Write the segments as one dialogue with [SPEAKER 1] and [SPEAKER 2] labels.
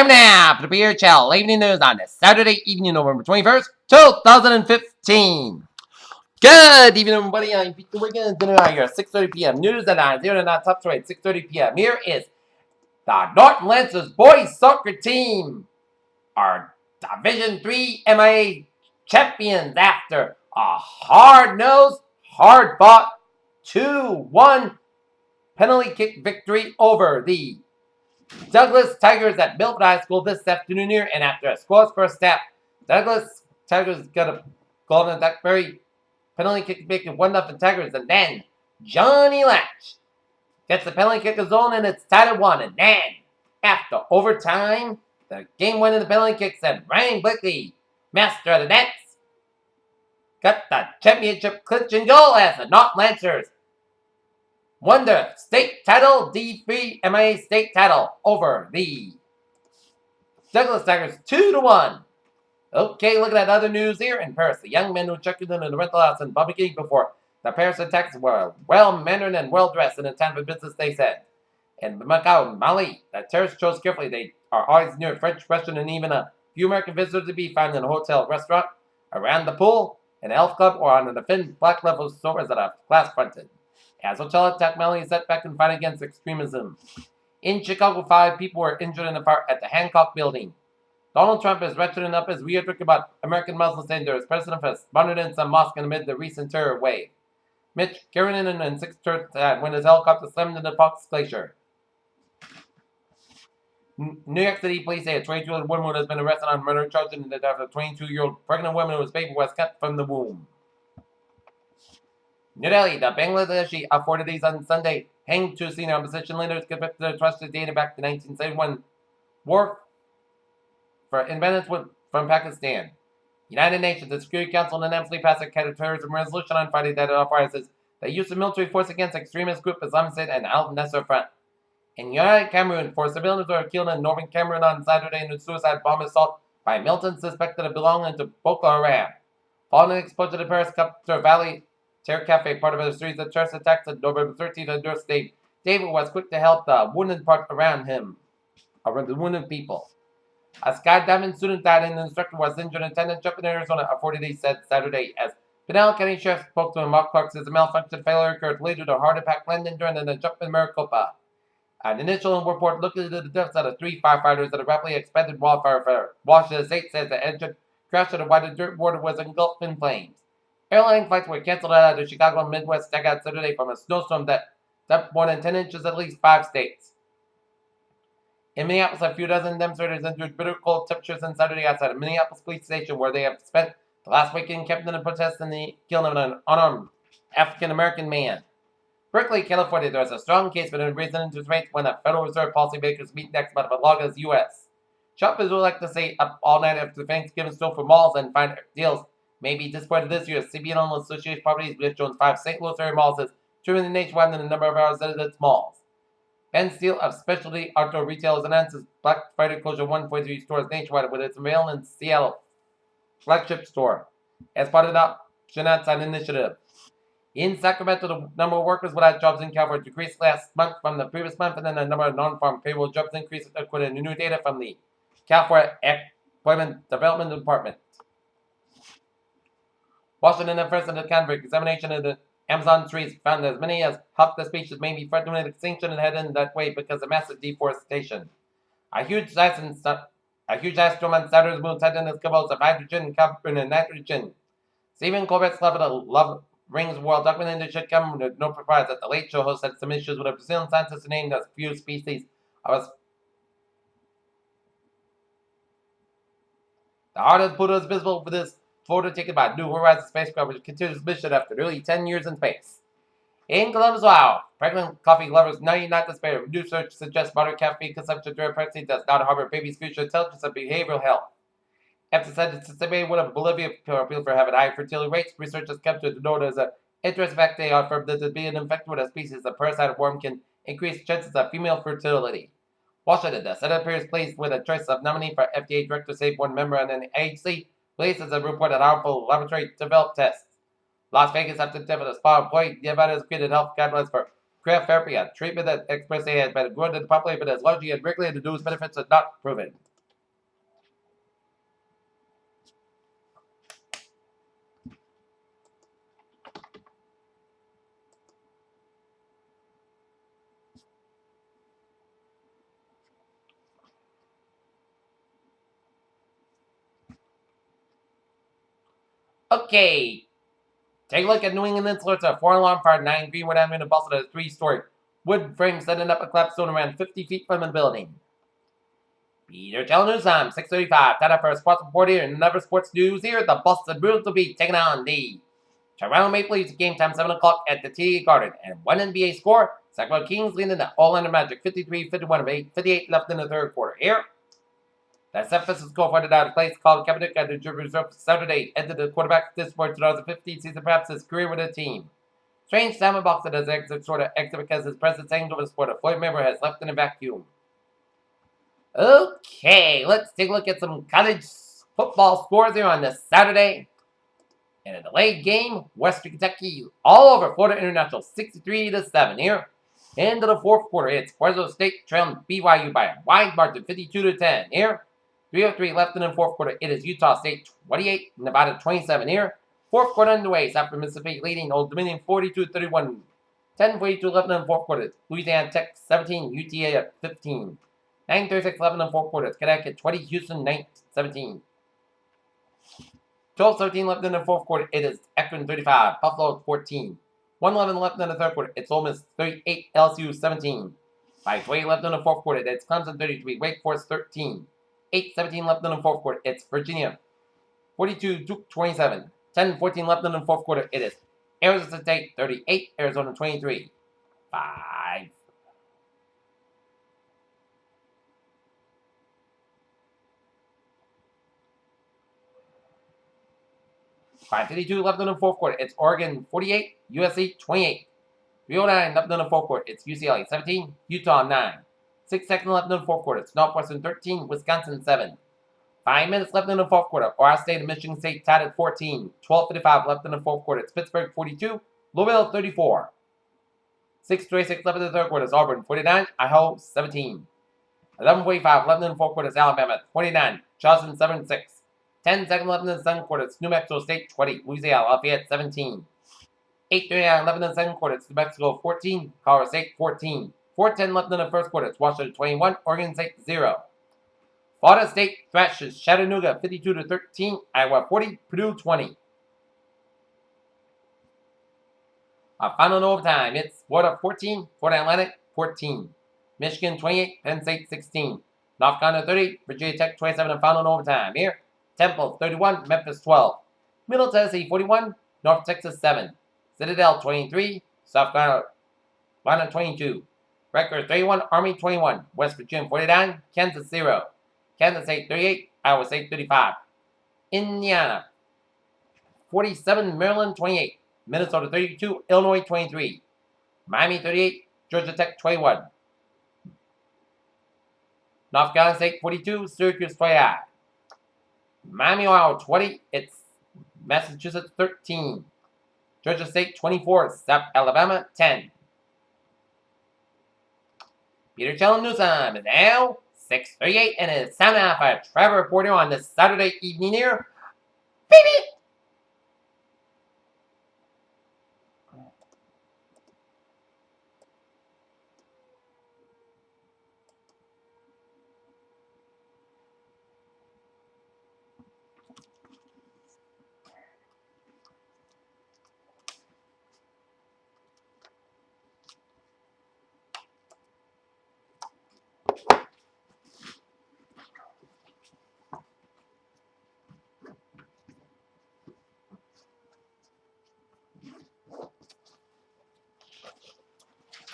[SPEAKER 1] Time now for the Beer Channel evening news on this Saturday evening, November 21st, 2015. Good evening, everybody. I'm Peter Wiggins, and I your 6:30 p.m. news and I'm here tonight, top story at 6:30 p.m. Here is the Norton Lancers boys soccer team are Division 3 MIA champions after a hard-nosed, hard-fought 2-1 penalty kick victory over the Douglas Tigers at Milford High School this afternoon here, and after a scoreless first half, Douglas Tigers got a goal in that very penalty kick making 1-0 Tigers, and then Johnny Latch gets the penalty kick of zone, and it's tied at 1. And then, after overtime, the game winning the penalty kicks, and Ryan Blakely, master of the nets, got the championship clinching goal as the North Lancers won the state title, D3 MIA state title, over the Douglas Tigers 2-1. Okay, look at that other news here in Paris. The young men who checked in the rental house in Barbecue before the Paris attacks were well-mannered and well-dressed in a time for business, they said. In Macau, Mali, the terrorists chose carefully. They are always near a French restaurant and even a few American visitors to be found in a hotel restaurant, around the pool, an elf club, or on the thin black level stores that are glass fronted. As hotel attack, Mali is set back and fight against extremism. In Chicago, 5 people were injured in a fire at the Hancock Building. Donald Trump is ratcheting up his rhetoric about American Muslims, saying there is precedent for monitoring some mosque amid the recent terror wave. Mitch Kiernan and 6 Church when his helicopter slammed into the Fox Glacier. New York City police say a 22-year-old woman has been arrested on murder charges in the death of a 22-year-old pregnant woman whose baby was cut from the womb. New Delhi, the Bangladeshi authorities on Sunday hanged 2 senior opposition leaders convicted of trusted dating back to 1971 war for independence from Pakistan. United Nations, the Security Council unanimously passed a counter-terrorism resolution on Friday that authorizes the use of military force against extremist group Islamic State and Al Nusra Front. In United Cameroon, 4 civilians were killed in northern Cameroon on Saturday in a suicide bomb assault by militants suspected of belonging to Boko Haram. Following an explosion at Paris Copter Valley Terror Cafe, part of a series of terrorist attacks on November 13th on Durst Day, David was quick to help the wounded part around the wounded people. A skydiving student died and the instructor was injured in attendant jump in Arizona, authorities said Saturday, as Pinellas County Sheriff spoke to him. Mark Clark says the malfunction failure occurred later to a heart attack landing during the jump in Maricopa. An initial report looking into the deaths of the 3 firefighters at a rapidly expanded wildfire for Washington State says the engine crashed at a wide dirt border was engulfed in flames. Airline flights were canceled out of the Chicago and Midwest out Saturday from a snowstorm that dumped more than 10 inches at least 5 states. In Minneapolis, a few dozen demonstrators endured bitter cold temperatures on Saturday outside of Minneapolis Police Station, where they have spent the last weekend camping in protest in the killing of an unarmed African-American man. Berkeley, California, there is a strong case for an raising interest rates when the Federal Reserve policymakers meet next month of August, U.S. Shoppers would like to stay up all night after Thanksgiving stroll for malls and find deals. Maybe disappointed this year, CBN Associated Properties Lift joins 5 St. Louis area malls as trimming nationwide in the number of hours at its malls. Ben Steele of Specialty Outdoor Retailers announces Black Friday closure 1.3 stores nationwide with its mail in Seattle flagship store as part of the Option Outside initiative. In Sacramento, the number of workers without jobs in California decreased last month from the previous month, and then the number of non-farm payroll jobs increased according to new data from the California Employment Development Department. Washington and first in the Canberra examination of the Amazon trees found as many as half the species may be threatened with extinction and headed that way because of massive deforestation. A huge ice storm on Saturn's moon tightened its cobbles of hydrogen, carbon, and nitrogen. Stephen Colbert's Love Rings World documented should come with no surprise that the Late Show host had some issues with a Brazilian scientist named as few species of the heart of Pluto is visible with this photo taken by New Horizons spacecraft, which continues mission after nearly 10 years in space. In Columbus, Ohio, pregnant coffee lovers need not despair. New research suggests moderate caffeine consumption during pregnancy does not harbor baby's future intelligence and behavioral health. After studying what a Bolivia appeal for having high fertility rates, researchers come to note as an interesting fact they offer that being infected with a species of parasite worm can increase chances of female fertility. Washington, the Senate appears pleased with a choice of nominee for FDA director, save one member on an agency. Releases a report on harmful laboratory-developed tests. Las Vegas, after the death of a spa employee, Nevada has created health guidelines for craft therapy, a treatment that experts say has been good to the population, but has largely and regularly deduced benefits are not proven. Okay, take a look at New England Insulators, a 4-alarm fire, 9 Greenwood Avenue in Boston, a 3-story wood frame setting up a collapsed around 50 feet from the building. Peter telling news time, 6:35. Time for a sports report here. And another sports news here. The Boston Bruins will be taking on the Toronto Maple Leafs. Game time 7 o'clock at the TD Garden. And one NBA score. Sacramento Kings leading the Orlando Magic 53-51 of 58 left in the third quarter. Here, the San Francisco 49ers place called Kaepernick at the Reserve Saturday. Entered the quarterback this for 2015 season, perhaps his career with the team. Strange Diamondbacks that has exit sort of exit because his presence saying over the sport. A Floyd member has left in a vacuum. Okay, let's take a look at some college football scores here on this Saturday. In a delayed game, Western Kentucky all over Florida International, 63-7 here. Into the fourth quarter, it's Fresno State trailing BYU by a wide margin, 52-10 here. 3:03 left in the fourth quarter. It is Utah State 28, Nevada 27 here. Fourth quarter underway. South Mississippi leading Old Dominion 42-31. 10:42 left in the fourth quarter. Louisiana Tech 17, UTA at 15. 9:36 left in the fourth quarter. Connecticut 20, Houston 17. 12:13 left in the fourth quarter. It is Akron 35, Buffalo 14. 1:11 left in the third quarter. It's Ole Miss 38, LSU 17. 5:20 left in the fourth quarter. It's Clemson 33, Wake Forest 13. 8:17 left in the fourth quarter. It's Virginia 42, Duke 27. 10:14 left in the fourth quarter. It is Arizona State 38, Arizona 23. 5. 5:52 left in the fourth quarter. It's Oregon 48, USC 28. 3:09 left in the fourth quarter. It's UCLA 17, Utah 9. 6 seconds left in the fourth quarter. It's Northwestern 13, Wisconsin 7. 5 minutes left in the fourth quarter. Ohio State and Michigan State tied at 14. 12:55 left in the fourth quarter. It's Pittsburgh 42, Louisville 34. 6:26 left in the third quarter. It's Auburn 49, Idaho 17. 11:45 left in the fourth quarter. It's Alabama 29, Charleston 7-6. 10 seconds left in the second quarter. It's New Mexico State 20, Louisiana Lafayette 17. 8:39 left in the second quarter. It's New Mexico 14, Colorado State 14. 4:10 left in the first quarter. It's Washington 21, Oregon State 0. Florida State thrashes Chattanooga 52-13, Iowa 40, Purdue 20. Final overtime. It's Florida 14, Florida Atlantic 14. Michigan 28, Penn State 16. North Carolina 30, Virginia Tech 27 and final overtime. Here, Temple 31, Memphis 12. Middle Tennessee 41, North Texas 7. Citadel 23, South Carolina 22. Rutgers 31, Army 21. West Virginia 49, Kansas 0. Kansas State 38, Iowa State 35. Indiana 47, Maryland 28. Minnesota 32, Illinois 23. Miami 38, Georgia Tech 21. North Carolina State 42, Syracuse 29. Miami, Ohio 20, it's Massachusetts 13. Georgia State 24, South Alabama 10. Peter Chellen News Time is now 6:38, and it's time now for a travel reporter on this Saturday evening here. Baby!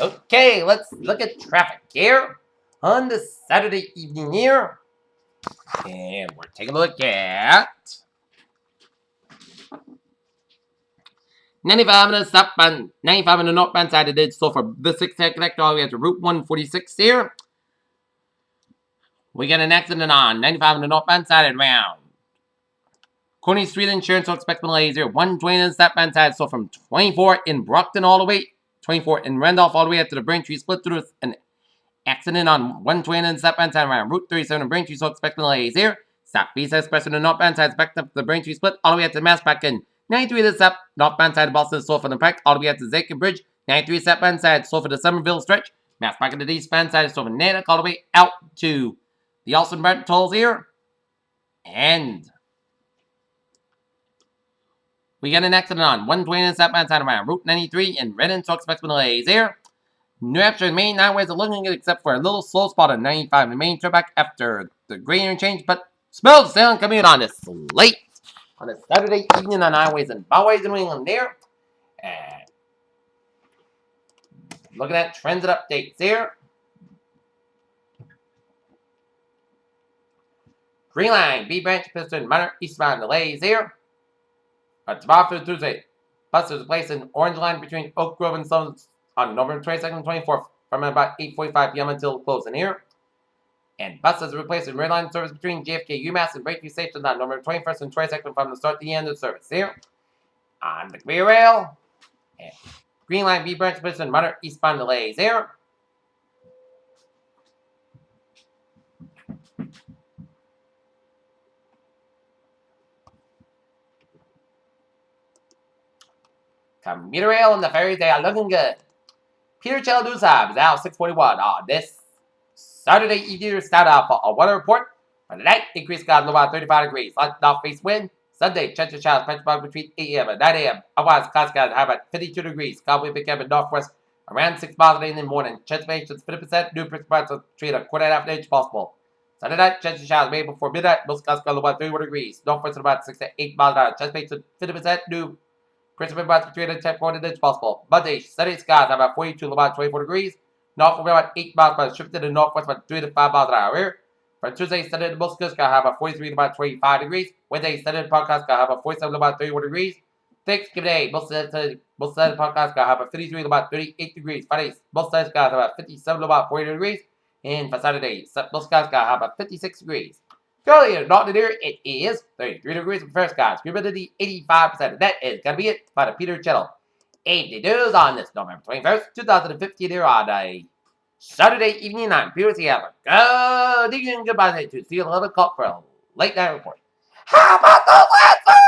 [SPEAKER 1] Okay, let's look at traffic here on this Saturday evening here. And we're taking a look at 95 on the southbound, 95 on the northbound side. It did so for the 6-10 connector all the way up to Route 146 here. We got an accident on 95 on the northbound side and round Coney Street Insurance will expect delays here. 120 on the southbound side, so from 24 in Brockton all the way, 24 in Randolph all the way up to the Braintree split through an accident on 120 on the southbound side around Route 37 in Braintree, so expect delays here. Southeast Express on the northbound side, expect up to the Braintree split all the way up to the Mass Pack and 93 to the south, northbound side of Boston, so for the Pike all the way up to Zakin Bridge. 93 southbound side, so for the Somerville stretch. Mass Pack to the eastbound side, so from Natick all the way out to the Austin Brent tolls here. And We got an accident on 120 southbound side of Route 93 in Redden, so expect delays here. New Hampshire and Maine highways are looking good except for a little slow spot on 95 and Main back after the grade interchange, but smells sound coming in on this late on a Saturday evening on highways and byways in New England there. And looking at transit updates here. Green Line, B Branch, Piston, minor eastbound delays here. Tomorrow through Tuesday, buses replaced in Orange Line between Oak Grove and Summers on November 22nd and 24th from about 8:45 p.m. until closing here. And buses replaced in Red Line service between JFK, UMass, and Breakthrough Stations on November 21st and 22nd from the start to the end of the service here. On the Clear Rail, and Green Line, B Branch, Piston, minor eastbound delays here. Commuter rail and the ferries, they are looking good. Peter Cheladusab is out 6:41 on this Saturday evening. Start off a weather report. For tonight, increased clouds about 35 degrees. Light north-face wind. Sunday, chance of showers principally between 8 a.m. and 9 a.m. Otherwise, clouds can have at 52 degrees. Cloud wind picking up in northwest around 6 miles a day in the morning. Chance of rain 50%. New principal treat a quarter and a half inch possible. Sunday night, chance of showers made before midnight. Most clouds can about 31 degrees. Northwest at about 6 to 8 miles an hour. Chance of rain 50%. New principal about 310 inches possible. Monday, sunny skies about 42 to about 24 degrees. North will be about 8 miles per shifted to northwest about 3 to 5 miles an hour. For Tuesday, sunny to most coast, have about 43 to about 25 degrees. Wednesday, sunny to podcast, have about 47 to about 31 degrees. Thanksgiving Day, most sunny to podcast, have about 53 to about 38 degrees. Friday, most sunny skies, have about 57 to about 40 degrees. And for Saturday, most skies, have about 56 degrees. Currently, not near it is 33 degrees for first skies. Humidity 85%. That is going to be it by the Peter Channel. 80 news on this November 21st, 2015 here on a Saturday evening. I'm Peter Seattle. Good evening, goodbye to see you at 11 o'clock for a late night report. How about those answers?